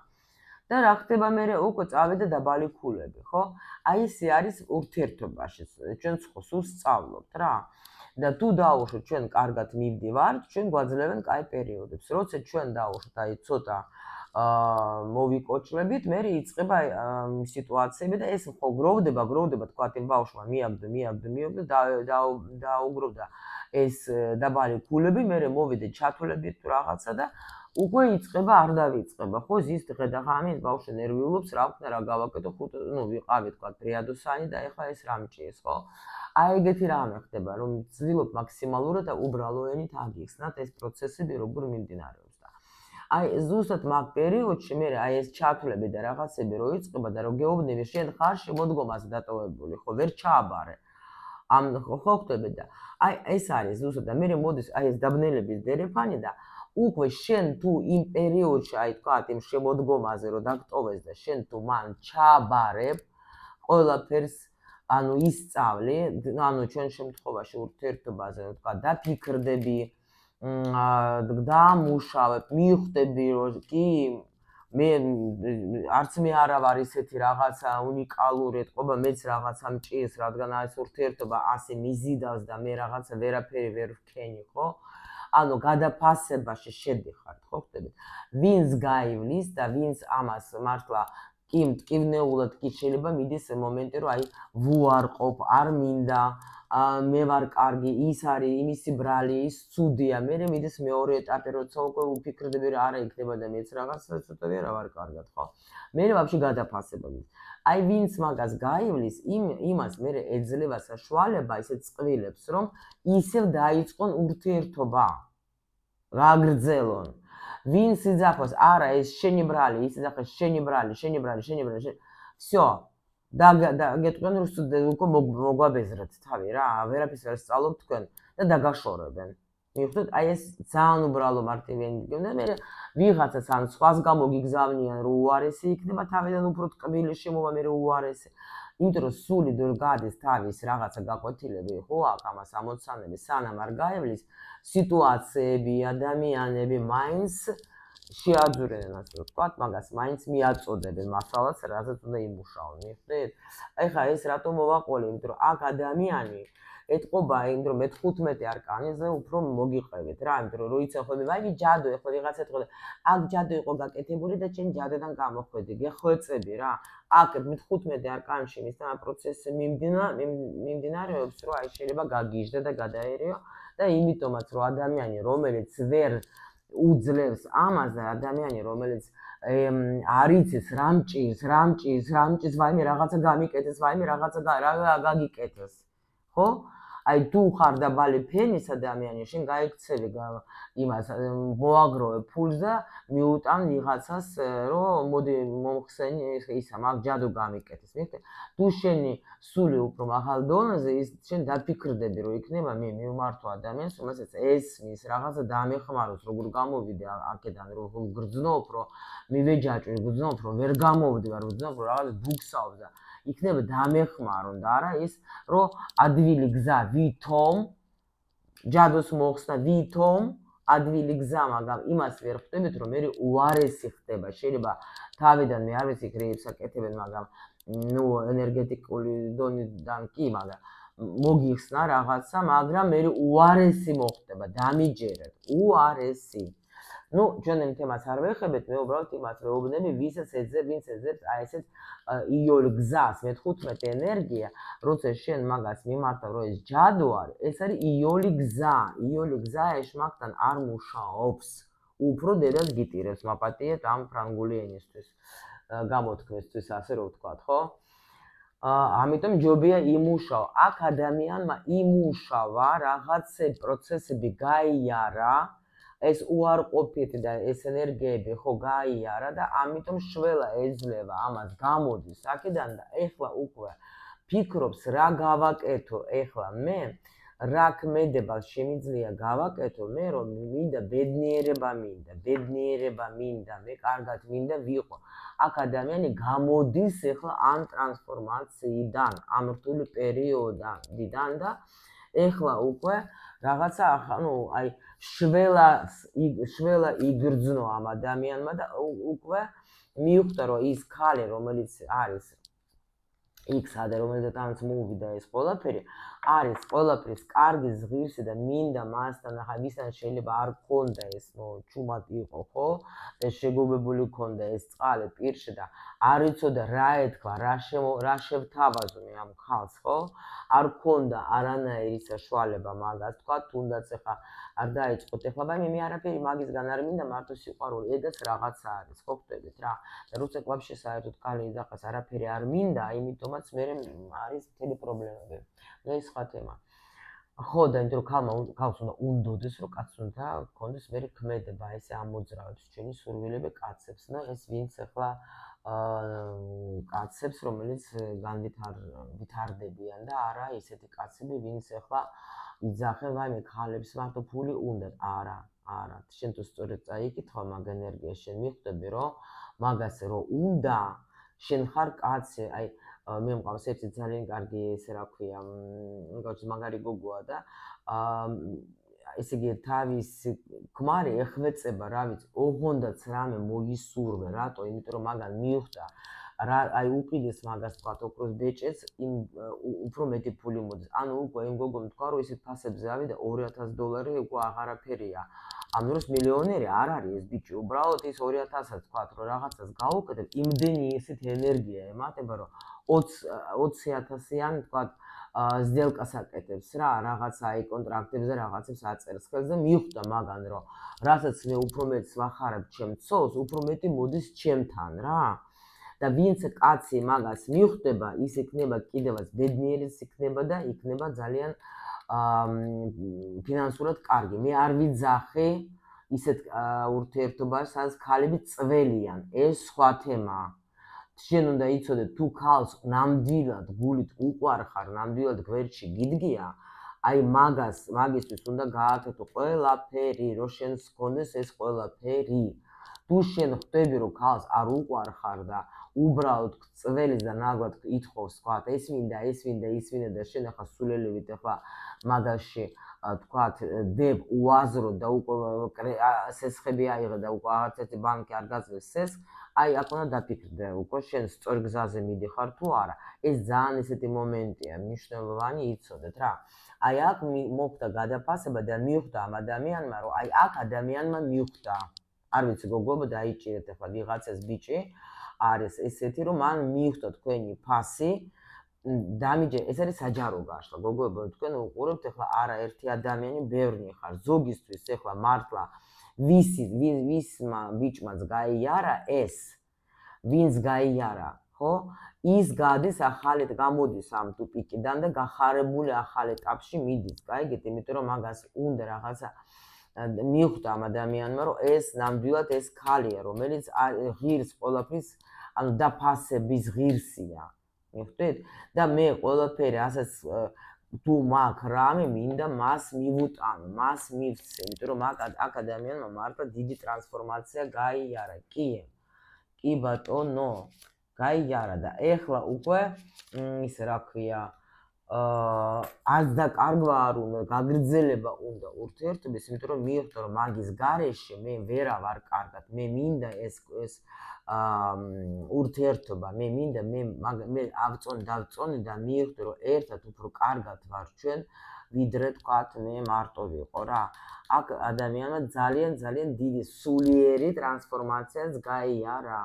და რა ხდება მერე უკვე წავიდა დაბალი ქულები, ხო? აი ესე არის ურთიერთობაში, ჩვენ სულ სწავლობთ რა. და თუ დაუშვათ ჩვენ კარგად მივდივართ, ჩვენ გვაძლევენ კაი პერიოდებს. როცა ჩვენ დაუშვათ აი ცოტა მოვიკოჭლებით, მერე იწყება სიტუაციები და ეს ხო გროვდება, თქვა იმ ბავშვმა მიაგდო, დაუგროვდა ეს დაბალი ქულები, მერე მოვიდა ჩათვლებით რაღაცა და უკვე იწყება არ დავიწყება, ხო, ზის დღე და ღამე ბავშვი ნერვიულობს, რა ვქნა, რა გავაკეთო, ნუ ვიყავი თქვა პრიადოსანი და ეხლა ეს რა მჭირს, ხო? აი ეგეთი რამე ხდება, რომ ვცდილობ მაქსიმალურად და უბრალო ენით აგიხსნათ ეს პროცესები როგორ მიმდინარეობს და აი ზუსტად მაგ პერიოდში მე აი ეს ჩათვლები და რაღაცები რო იწყება და რო გეუბნები შენ ხარ შემოდგომაზე დატოვებული, ხო, ვერ ჩააბარე. ხო ხტებით და აი ეს არის ზუსტად და მე მოდის აი ეს დაბნელების დერეფანი და უკვე შენ თუ იმ პერიოდში აი თქვათ იმ შემოდგომაზე რომ დაგტოვეს და შენ თუ მან ჩაბარებ ყველაფერს ანუ ისწავლე ანუ ჩვენ შემთხვევაში ურთიერთობაზე რომ თქვა დაფიქრდები დამუშავებ მივხვდები რომ კი მე არც მე არა ვარ ისეთი რაღაცა უნიკალური ეთყობა მეც რაღაცა მჭირს რადგან ეს ურთიერთობა ასე მიზიდავს და მე რაღაცა ვერაფერი ვერ ვქენი ხო ანუ გადაფასებაში შედიხართ ხო ხტებით ვინც გაივლის და ვინც ამას მართლა კი მტკივნეულად კი შეიძლება მიდის მომენტი რომ აი ვუარყოფ არ მინდა მე ვარ კარგი ის არის იმისი ბრალი ის ცუდია მე მიდის მეორე ეტაპი როცა უკვე უფიქრდები რა არა იქნება და მეც რაღაცა ცოტა ვერა ვარ კარგად ხო მე ვაფშე გადაფასება აი ვინც მაგას გაივლის იმას მე ეძლევა საშუალება ისე წყვილებს რომ ისევ დაიწყონ ურთიერთობა გაგრძელონ ვინც იძახოს არა ეს შენი ბრალი ის იძახოს შენი ბრალი всё და გეტყვენ რომ უკვე მოგვაბეზრეთ თავი რა ვერაფერს ვერ სწავლობ თქვენ და დაგაშორებენ მივხვდით აი ეს ძალიან უბრალო მარტივი და მე ვიღაცას ან სხვას გამოგიგზავნიან რომ უარესი იქნება თავიდან უფრო ტკბილი შემოვა მე რომ უარესი იმიტომ რომ სული დრო გადის თავის რაღაცა გაკვეთილები ხო აქ ამას ამოცანები სანამ არ გაივლის სიტუაციები ადამიანები მაინც შეაძურენ ასე რომ ვთქვათ მაგას მაინც მიაწოდებენ მასალას რაზეც უნდა იმუშაონ მიხდით ეხლა ეს რატომ მოვაყოლე იმიტომ რომ აქ ადამიანი ეთყობა იმიტომ რომ მე-15 არკანიზე უფრო მოგიყევით რა იმიტომ რომ როიცა ხვები ვაი ჯადო ეხლა ვიღაცა ეთყობა აქ ჯადო იყო გაკეთებული და ჩემ ჯადოდან გამოხვედი გეხვეწები რა აქ მე-15 არკანში მის ამ პროცესი მიმდინარეობს რომ აი შეიძლება გაგიჟდე და გადაერიო და იმიტომაც რომ ადამიანი რომელიც ვერ უძლევს ამას და ადამიანი რომელიც არ იცის რამჭირს ვაიმე რაღაცა გამიკეთეს ვაიმე რაღაცა გაგიკეთეს ხო აი თუ ხარ დაბალი ფენის ადამიანი შენ გაიქცევი იმას მოაგროვე ფულს და მიუტან ვიღაცას რომ მოდი მომხსენი ისა მაგ ჯადო გამიკეთეს მიხდე თუ შენი სული უფრო მაღალ დონეზე ის შენ დაფიქრდები რომ იქნება მე მივმართო ადამიანს რომელსაც ესმის რაღაცა დამეხმაროს როგორ გამოვიდე აქედან რომ გრძნობ რომ მივეჯაჭვი გრძნობ რომ ვერ გამოვდივარ გრძნობ რომ რაღაც ბუქსავს და იქნება დამეხმარონ და არა ის რომ ადვილი გზა ვითომ ჯადოს მოხსნა ვითომ ადვილი გზა მაგრამ იმას ვერ ხვდებით რომ მე უარესი ხდება შეიძლება თავიდან მე არ ვიცი რებს აკეთებენ მაგრამ ნუ ენერგეტიკული დონიდან კი მაგრამ მოგიხსნა რაღაცა მაგრამ მე უარესი მოხდება დამიჯერებ უარესი ну ჩვენ ამ თემას არ ვეხებთ მე უბრალოდ იმას ვეუბნები ვინც ეძებს აი ესეთ იოლ გზას მე-15 ენერგია როცა შენ მაგას მიმართავ რომ ეს ჯადო არის ეს არის იოლი გზა ეშმაკთან არ მუშაობს უფრო დედას გიტირებს მაპატიეთ ამ ფრანგული ენისთვის გამოთქმისთვის ასე რომ ვთქვათ ხო ამიტომ ჯობია იმუშაო აქ ადამიანმა იმუშავა რაღაცე პროცესები გაიარა ეს უარყოფით და ეს ენერგიები ხო გაიარა და ამიტომ შველა ეძლევა ამას გამოდის აქედან და ეხლა უკვე ფიქრობს რა გავაკეთო ეხლა მე რა ქმედებას შემიძლია გავაკეთო მე რომ მინდა ბედნიერება მინდა მე კარგად მინდა ვიყო აქ ადამიანი გამოდის ეხლა ამ ტრანსფორმაციიდან ამ რთული პერიოდიდან და ეხლა უკვე რაღაცა ანუ აი შველა იგრძნო ამ ადამიანმა და უკვე მიუხვდა რომ ის ქალი რომელიც არის იქ სადე რომელზეც მოვიდა ეს ყველაფერი არის ყველაფრის კარგი ზღირსი და მინდა მასთან ახლა ვისთან შეიძლება არ გქონდა ეს ჩუმად იყო ხო ეს შეგობებული გქონდა ეს წყალი პირში და არ იცოდა რა ეთქვა რა შევთავაზო მე ამ ხალხს ხო არ გქონდა არანაირი საშუალება მაგას თქვა თუნდაც ახლა არ დაიწყოთ ახლა ბაი მე არაფერი მაგისგან არ მინდა მარტო სიყვარული ეგაც რაღაცა არის ხო ხტებით რა და როცა ვაფშე საერთოდ კალი იძახას არაფერი არ მინდა იმიტომაც მე არის მთელი პრობლემები და ეს სხვა თემა ხო და იმიტომ რომ ქალს უნდა უნდოდეს რომ კაცს უნდა გქონდეს მე ქმედება ესე ამოძრავებს ჩვენი სურვილები კაცებს და ეს ვინც ახლა კაცებს რომელიც ვითარდებიან და არა ისეთი კაცები ვინც ახლა იძახენ ვაიმე ქალებს მარტო ფული უნდათ არა შენ თუ სწორედ წაიკითხა მაგ ენერგიას შენ მიხვდები რომ მაგას რომ უნდა შენ ხარ კაცი აი მე მყავს ერთი ძალიან კარგი ესე რა ქვია როგორც მაგარი გოგოა და ესე იგი თავის ქმარი ეხვეწება რა ვიცი ოღონდაც რამე მოისურვე რატო იმიტომ რომ მაგან მიხვდა რა აი უყიდეს მაგას თქვა ოქროს ბეჭედს იმ უფრო მეტი ფული მოდის ანუ უკვე იმ გოგომ თქვა რომ ისეთ ფასებზე ავიდა $2000 უკვე აღარაფერია ამ დროს მილიონერი არ არის ეს ბიჭი უბრალოდ ის 2000-ს თქვა რომ რაღაცას გაუკეთებ იმდენი ესეთ ენერგია ემატება რომ 20,000-იან თქვა сделкას აკეთებს რა რაღაცა აი კონტრაქტებზე რაღაცებს აწერს ხელს და მიხვდა მაგან რომ რასაც მე უფრო მეტს ვახარებ ჩემ ცოლს უფრო მეტი მოდის ჩემთან რა და ვინც კაცი მაგას მიხვდება ის იქნება კიდევაც ბედნიერიც იქნება და იქნება ძალიან ფინანსურად კარგი მე არ ვიძახი ისეთ ურთიერთობას სადაც ქალები წველიან ეს სხვა თემაა შენ უნდა იცოდე თუ ქალს ნამდვილად გულით უყვარხარ ნამდვილად გვერდში გიდგია აი მაგისთვის უნდა გააკეთო ყველაფერი რომ შენს გქონდეს ეს ყველაფერი თუ შენ ხვდები რომ ქალს არ უყვარხარ და უბრალოდ წველის და ნაგვად ითხოვს თქვა ეს მინდა და შენ ახლა სულელივით ახლა მაგაში თქვათ დებ უაზრო და უკვე სესხები აიღე და უკვე აღარც ერთი ბანკი არ გაძლევს სესხს აი აქ უნდა დაფიქრდე უკვე შენ სწორ გზაზე მიდიხარ თუ არა ეს ძალიან ესეთი მომენტია მნიშვნელოვანი იცოდეთ რა აი აქ მოხდა გადაფასება და მიხვდა ამ ადამიანმა რომ აი აქ ადამიანმა მიხვდა არ ვიცი გოგოებო დაიჭირეთ ახლა ვიღაცას ბიჭი არის ესეთი რომ მან მიხვდა თქვენი ფასი დამიჯე ეს არის საჯარო გაშლა გოგოებო თქვენ უყურებთ ახლა არა ერთი ადამიანი ბევრი ხარ ზოგისთვის ახლა მართლა ვისმა ბიჭმაც გაიარა ეს ვინც გაიარა ხო ის გადის ახალეთ გამოდის ამ ტუპიკიდან და გახარებული ახალ ეტაპში მიდის გაიგეთ იმიტომ რომ მაგას უნდა რაღაცა მიხვდა ამ ადამიანმა რომ ეს ნამდვილად ეს ქალია რომელიც ღირს ყველაფრის ანუ დაფასების ღირსია მიხვდით და მე ყველაფერი ასეც თუ მაგ რამე მინდა მას მივუტანო მას მივცე იმიტომ რომ აქ ადამიანმა მართლა დიდი ტრანსფორმაცია გაიარა კი ბატონო გაიარა და ეხლა უკვე ისე რა ქვია არც დაკარგვა არ უნდა გაგრძელება უნდა ურთიერთობის იმიტომ რომ მიხვდა რომ მაგის გარეშე მე ვერა ვარ კარგად მე მინდა ეს ურთიერთობა მე მინდა მე დავწონი და მიხვდი რომ ერთად უფრო კარგად ვარ ჩვენ ვიდრე თქვათ მე მარტო ვიყო რა აქ ადამიანმა ძალიან დიდი სულიერი ტრანსფორმაციაც გაიარა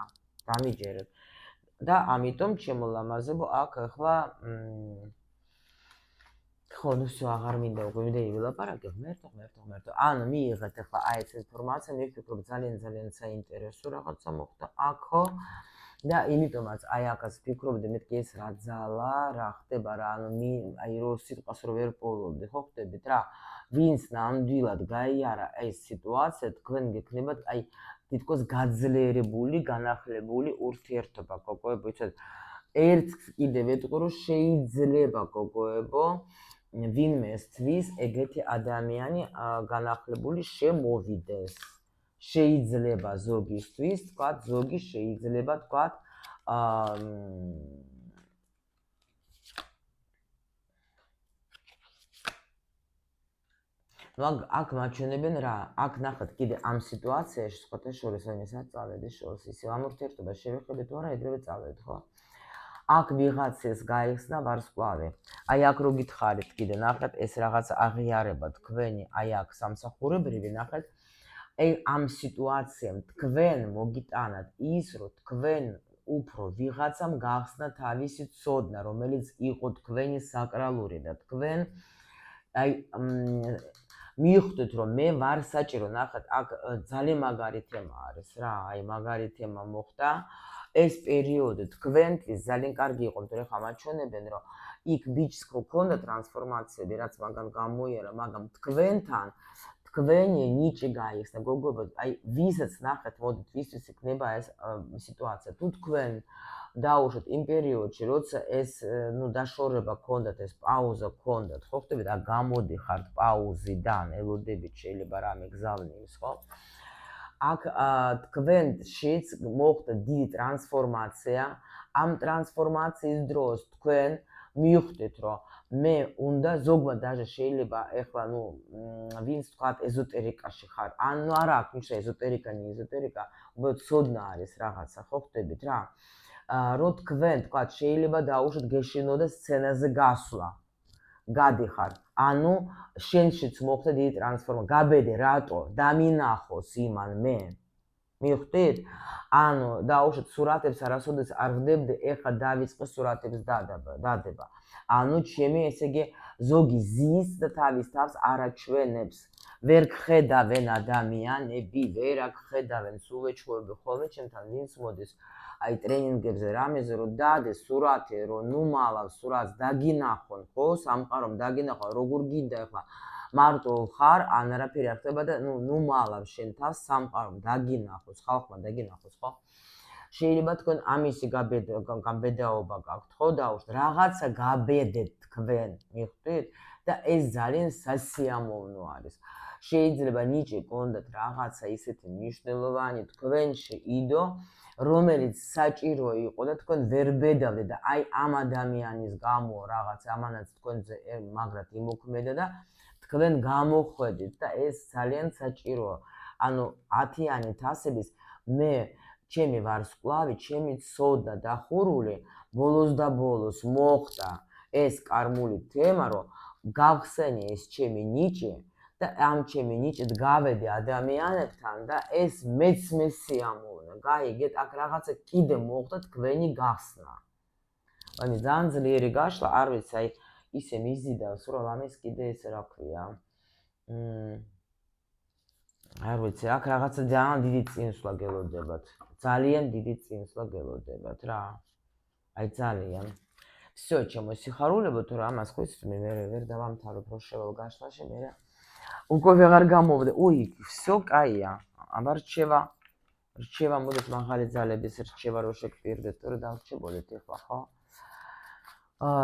დამიჯერეთ და ამიტომ შემოლამაზებო აქ ახლა ხო ნუ всё აღარ მინდა უკვე ვიდეო ვილაპარაკებ მერტო ანუ მიიღეთ ახლა აი ეს ინფორმაცია მე ვფიქრობ ძალიან საინტერესო რაღაცა მოხდა აქ ხო და იმიტომაც აი აქაც ვფიქრობდი მეთქი ეს რა ძალა რა ხდება რა ანუ აი რო სიტყვას რო ვერ პოულობდი ხო ხდებით რა ვინც ნამდვილად გაიარა ეს სიტუაცია თქვენ გექნებათ აი თითქოს გაძლიერებული განახლებული ურთიერთობა გოგოებო იცით ერთ კიდევ ვეტყვი რომ შეიძლება გოგოებო ვინმე სთვის ეგეთი ადამიანი განახლებული შემოვიდეს შეიძლება ზოგისთვის თქვა ზოგი შეიძლება თქვა ну აქ მაჩვენებენ რა აქ ნახეთ კიდე ამ სიტუაციაში სხვათა შორის ვინესაც წავედი შორს ისე ამ ურთიერთობას შევეხებთ თუ არა ეგრევე წავედით ხო აქ ვიღაცეს გაიხსნა ვარსკვლავი აი აქ რო გითხარით კიდე ნახეთ ეს რაღაც აღიარება თქვენი აი აქ სამსახურებრივი ნახეთ აი ამ სიტუაციამ თქვენ მოგიტანათ ის რომ თქვენ უფრო ვიღაცამ გახსნა თავისი ცოდნა რომელიც იყო თქვენი საკრალური და თქვენ აი მიხვდეთ რომ მე ვარ საჭირო ნახეთ აქ ძალიან მაგარი თემა არის რა აი მაგარი თემა მოხდა ეს პერიოდი თქვენთვის ძალიან კარგი იყო, იმიტომ რომ ხა მაჩვენებენ რომ იქ ბიჭს გქონდა ტრანსფორმაციები, რაც მაგან გამოიარა, მაგრამ თქვენთან თქვენი ნიჭი გაიხსნა, გოგოებო, აი ვისაც ნახეთ, მოდით, ვისთვის იქნება ეს სიტუაცია. თუ თქვენ დაუშვათ იმ პერიოდში, როცა ეს დაშორება გქონდათ, ეს პაუზა გქონდათ, ხო ხტებით, გამოდიხართ პაუზიდან, ელოდებით, შეიძლება რამე გზავნილს, ხო? აქ თქვენშიც მოხდა დიდი ტრანსფორმაცია. ამ ტრანსფორმაციის დროს თქვენ მივხვდით, რომ მე უნდა ზოგმა даже შეიძლება ეხლა ვინც თქვა ეზოტერიკაში ხარ, ანუ არა აქვს ნიშნა ეზოტერიკა, ეზოტერიკა, უბრალოდ ცოდნა არის რაღაცა, ხო ხტებით რა? რომ თქვენ თქვა შეიძლება დაუშვათ გეშინოდა სცენაზე გასვლა. გადიხარ. ანუ შენშიც მოხდა დიდი ტრანსფორმაცია. გაბედე რატო? დამინახოს იმან მე. მივხვდით? ანუ დაუშვათ სურათებს არასოდეს არ ვდებდი, ეხლა დავიწყე სურათებს დადება. ანუ ჩემი ესე იგი ზოგი ზის და თავის თავს არაჩვენებს. ვერ გხედავენ ადამიანები, ვერ აგხედავენ, სულ ვეჩვევები ხოლმე ჩემთან ვინც მოდის აი ტრენინგებზე რამეზე რომ დადეს სურათი, რომ მალავს სურათს დაგინახონ, ხო, სამყარომ დაგინახონ, როგორ გინდა ეხლა მარტო ხარ, ან არაფერი არ ხდება და მალავს შენ თავს სამყარომ დაგინახოს, ხალხმა დაგინახოს, ხო? შეიძლება თქვენ ამისი გაბედაობა გაქვთ, ხო, დაუშვათ, რაღაცა გაბედეთ თქვენ, მივხვდით? და ეს ძალიან სასიამოვნო არის. შეიძლება ნიჭი გქონდათ რაღაცა ისეთი მნიშვნელოვანი თქვენში იდო, რომელიც საჭირო იყო და თქვენ ვერ ბედავდეთ და აი ამ ადამიანის გამო რაღაც ამანაც თქვენზე მაგრად იმოქმედა და თქვენ გამოხვედით და ეს ძალიან საჭიროა. ანუ 10-იანი თასების მე ჩემი ვარსკვლავი, ჩემი ცოდნა დახურული, ბოლოს და ბოლოს მოხდა ეს კარმული თემა, რომ გავხსენი ეს ჩემი ნიჭი და ამ ჩემი ნიჭით გავედი ადამიანებთან და ეს მეც მესიამოვნა. გაიგეთ, აქ რაღაცა კიდე მოხდა თქვენი გახსნა. ანუ ძალიან ძლიერი გაშლა, არ ვიცი, აი ისე მიზიდავს, რომ ამის კიდე ეს რა ქვია. არ ვიცი, აქ რაღაცა ძალიან დიდი წინსვლა გელოდებათ. ძალიან დიდი წინსვლა გელოდებათ რა. აი ძალიან. всё, ჩემო სიხარულებო, თუ რა ამას ხვის, მე ვერ დავამთავრებ რო შევალ გაშლაში, მე უკვე ვეღარ გამოვდე. უი, всё, კაია. აბა რჩევა, მოდით მაღალი ძალების რჩევა რო შეგპირდეთ, თუ რა დავრჩებოდეთ ეხლა, ხო?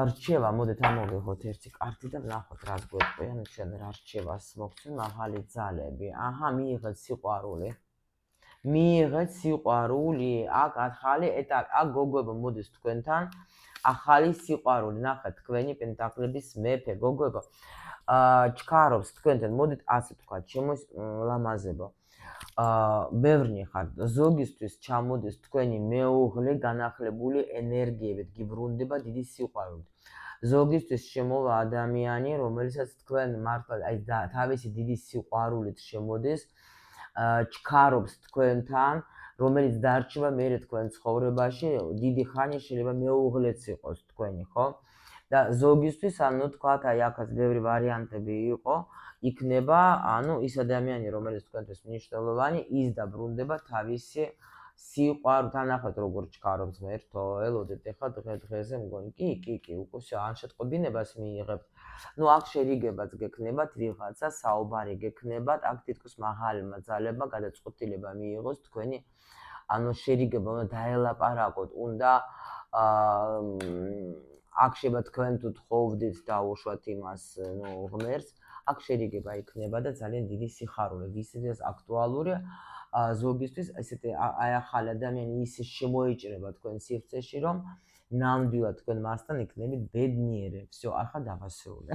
რჩევა, მოდით ამოვიღოთ ერთი კარტი და ვნახოთ რას გვეტყვია, ჩვენ რა რჩევას მოგცემ მაღალი ძალები. აჰა, მიიღეთ სიყვარული. მიიღეთ სიყვარული, აქ ახალი ეტაპი, აქ გოგოებო მოდის თქვენთან, ახალი სიყვარული, ნახეთ თქვენი პენტაკლების მეფე, გოგოებო. ჩქარობს თქვენთან, მოდით ასე თქვა, ჩემო ლამაზებო. ბევრნი ხართ, ზოგისთვის ჩამოდის თქვენი მეუღლე განახლებული ენერგიებით, გიბრუნდება დიდი სიყვარულით. ზოგისთვის შემოვა ადამიანი, რომელსაც თქვენ მართლა აი თავისი დიდი სიყვარულით შემოდის, ჩქარობს თქვენთან, რომელიც დარჩება მერე თქვენ ცხოვრებაში, დიდი ხანი შეიძლება მეუღლეც იყოს თქვენი, ხო? და ზოგისთვის, ანუ თქვათ, აი აქაც ბევრი ვარიანტები იყო, იქნება, ანუ ის ადამიანი, რომელიც თქვენთვის მნიშვნელოვანი, ის დაბრუნდება თავისი სიყვარულით. ნახეთ როგორ ჩქარობს ღერთო, ელოდეთ, ეხლა დღე-დღეზე მგონი, კი, უკვე ან შეტყობინებას მიიღებთ. აქ შერიგებაც გექნებათ, ვიღაცა საუბარი გექნებათ, აქ თითქოს მაღალმა ძალებმა გადაწყვეტილება მიიღოს თქვენი, ანუ შერიგება უნდა დაელაპარაკოთ, უნდა აქ შეიძლება თქვენ თუ თხოვდით დაუშვათ იმას, ღმერთს, აქ შერიგება იქნება და ძალიან დიდი სიხარული, ვისაც აქტუალურია, ზოგისთვის ესეთი აი ახალი ადამიანი ისე შემოიჭრება თქვენ სივრცეში, რომ ნამდვილად თქვენ მასთან იქნებით ბედნიერები. всё, ახლა დავასრულე.